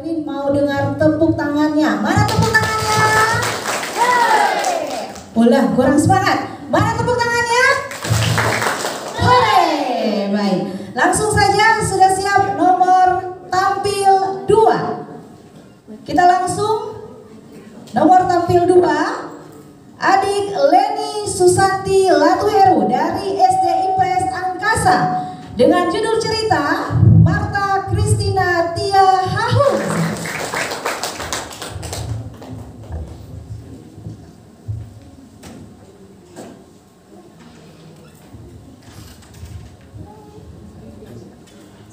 Erwin mau dengar tepuk tangannya. Mana tepuk tangannya? Hey! Ulah, kurang semangat. Mana tepuk tangannya? Hey! Baik, langsung saja sudah siap nomor tampil 2. Kita langsung nomor tampil 2. Adik Leni Susanti Latuheru dari SD IPS Angkasa dengan judul cerita Marta Christina Tia Hahu.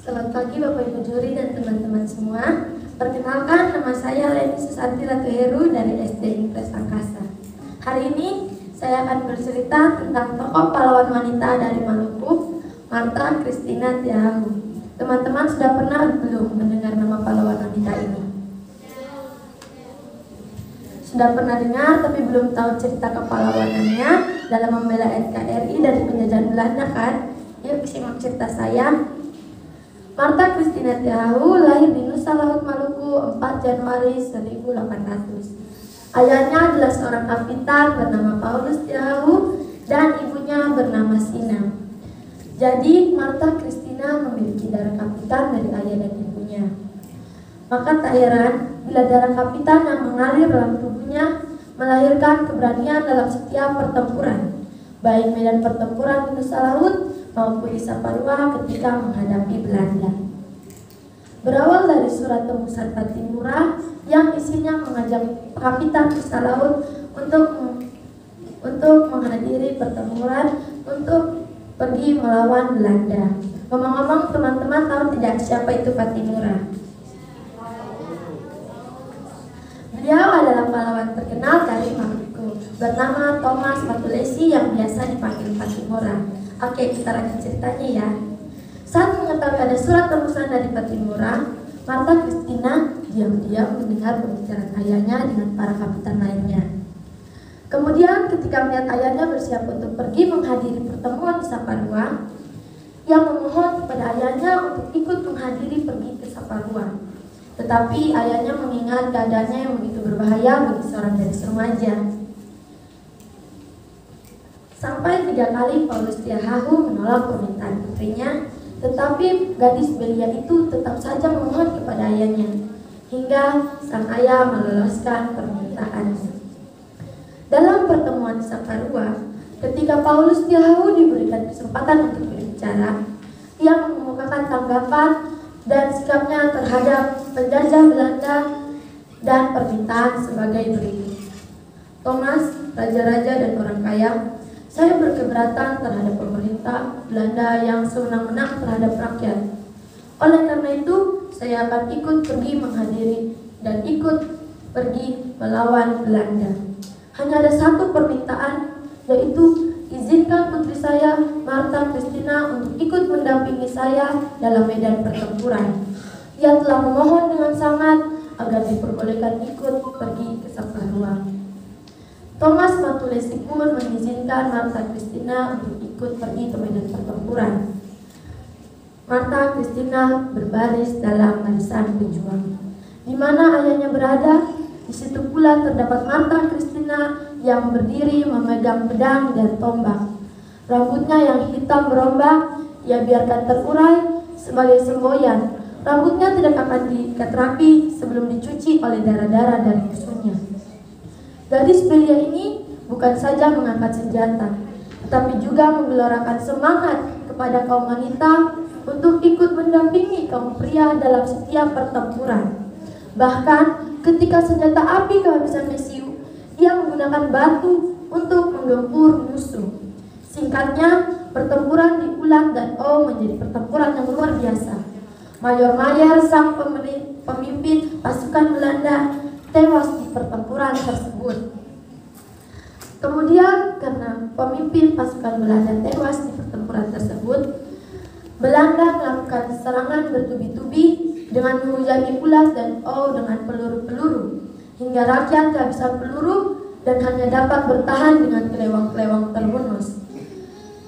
Selamat pagi Bapak Ibu juri dan teman-teman semua. Perkenalkan, nama saya Leni Susanti Latuheru dari SD IPS Angkasa. Hari ini saya akan bercerita tentang tokoh pahlawan wanita dari Maluku, Marta Christina Tia Hahu. Teman-teman sudah pernah belum mendengar nama pahlawan wanita ini? Sudah pernah dengar tapi belum tahu cerita kepahlawanannya dalam membela NKRI dari penjajahan Belanda kan? Yuk simak cerita saya. Marta Christina Tia Hahu lahir di Nusa Laut Maluku 4 Januari 1800. Ayahnya adalah seorang kapitan bernama Paulus Tia Hahu dan ibunya bernama Sina. Jadi Marta Christina memiliki darah kapitan dari ayah dan ibunya. Maka tak heran bila darah kapitan yang mengalir dalam tubuhnya melahirkan keberanian dalam setiap pertempuran, baik medan pertempuran di Nusa Laut maupun di Saparua ketika menghadapi Belanda. Berawal dari surat tembusan Patimura yang isinya mengajak kapitan Nusa Laut untuk menghadiri pertempuran untuk pergi melawan Belanda. Ngomong-ngomong, teman-teman tahu tidak siapa itu Patimura? Beliau adalah pahlawan terkenal dari Maluku bernama Thomas Matulesi yang biasa dipanggil Patimura. Oke, kita lanjut ceritanya ya. Saat mengetahui ada surat tembusan dari Patimura, Marta Christina diam-diam mendengar pembicaraan ayahnya dengan para kapitan lainnya. Kemudian ketika melihat ayahnya bersiap untuk pergi menghadiri pertemuan di Saparua, ia memohon kepada ayahnya untuk ikut menghadiri pergi ke Saparua. Tetapi ayahnya mengingat keadaannya yang begitu berbahaya bagi seorang gadis remaja. Sampai 3 kali Paulus Tia Hahu menolak permintaan putrinya, tetapi gadis belia itu tetap saja memohon kepada ayahnya, hingga sang ayah meloloskan permintaannya. Dalam pertemuan di Saparua, ketika Paulus Tia Hahu diberikan kesempatan untuk berbicara, ia mengemukakan tanggapan dan sikapnya terhadap penjajah Belanda dan permintaan sebagai berikut. Thomas, raja-raja dan orang kaya, saya berkeberatan terhadap pemerintah Belanda yang sewenang-wenang terhadap rakyat. Oleh karena itu, saya akan ikut pergi menghadiri dan ikut pergi melawan Belanda. Hanya ada satu permintaan, yaitu izinkan putri saya, Marta Christina, untuk ikut mendampingi saya dalam medan pertempuran. Ia telah memohon dengan sangat agar diperbolehkan ikut pergi ke Saparua. Thomas Matulesi pun mengizinkan Marta Christina untuk ikut pergi ke medan pertempuran. Marta Christina berbaris dalam barisan pejuang. Di mana ayahnya berada, di situ pula terdapat Marta Christina yang berdiri memegang pedang dan tombak. Rambutnya yang hitam berombak ia biarkan terurai sebagai semboyan. Rambutnya tidak akan diikat rapi sebelum dicuci oleh darah-darah dari musuhnya. Gadis belia ini bukan saja mengangkat senjata, tetapi juga menggelorakan semangat kepada kaum wanita untuk ikut mendampingi kaum pria dalam setiap pertempuran. Bahkan ketika senjata api kehabisan mesiu, ia menggunakan batu untuk menggempur musuh. Singkatnya, pertempuran di Ulat dan O menjadi pertempuran yang luar biasa. Mayor Mayer, sang pemimpin pasukan Belanda, tewas di pertempuran tersebut. Kemudian karena pemimpin pasukan Belanda tewas di pertempuran tersebut, Belanda melakukan serangan bertubi-tubi dengan menghujani Ulat dan O dengan peluru-peluru, hingga rakyat kehabisan peluru dan hanya dapat bertahan dengan kelewang-kelewang terhunus.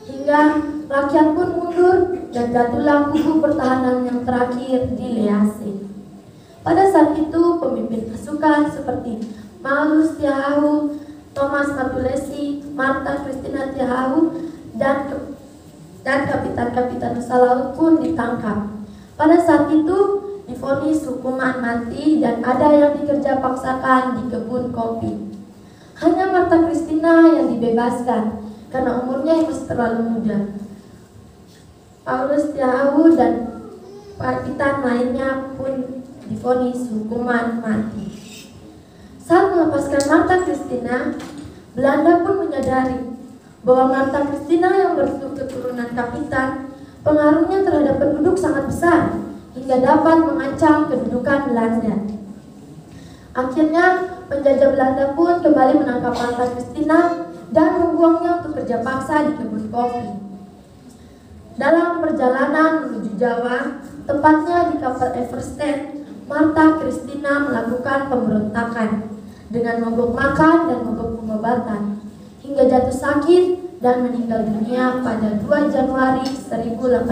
Hingga rakyat pun mundur dan jatuhlah kubu pertahanan yang terakhir di Lease. Pada saat itu, pemimpin pasukan seperti Maulus Tiahahu, Thomas Matulesi, Martha Christina Tiahahu, dan kapitan-kapitan usaha laut pun ditangkap. Pada saat itu, divonis hukuman mati dan ada yang dikerja paksakan di kebun kopi. Hanya Martha Christina yang dibebaskan karena umurnya yang masih terlalu muda. Paulus Tiahahu dan kapitan lainnya pun divonis hukuman mati. Saat melepaskan Martha Christina, Belanda pun menyadari bahwa Martha Christina yang berketurunan kapitan, pengaruhnya terhadap penduduk sangat besar hingga dapat mengancam kedudukan Belanda. Akhirnya, penjajah Belanda pun kembali menangkap Martha Christina dan membuangnya untuk kerja paksa di kebun kopi. Dalam perjalanan menuju Jawa, tepatnya di kapal Everstead, Martha Christina melakukan pemberontakan dengan mogok makan dan mogok pengobatan hingga jatuh sakit dan meninggal dunia pada 2 Januari 1818.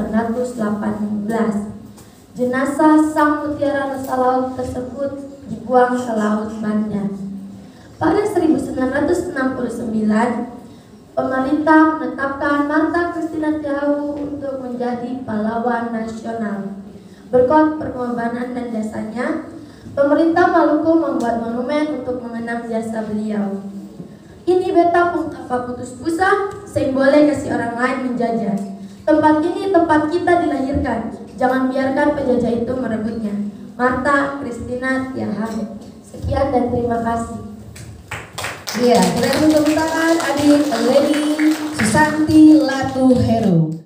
Jenazah Sang Mutiara Nusa Laut tersebut dibuang ke Laut Banjar. Pada 1969, pemerintah menetapkan Martha Christina Tiahahu untuk menjadi pahlawan nasional. Berkat pengorbanan dan jasanya, pemerintah Maluku membuat monumen untuk mengenang jasa beliau. Ini beta pun tanpa putus puasa, simbolnya kasih orang lain menjajah. Tempat ini tempat kita dilahirkan. Jangan biarkan penjajah itu merebutnya. Martha Christina Tiahahu. Sekian dan terima kasih. Iya, kita tepuk tangan adik Lady Susanti Latuheru.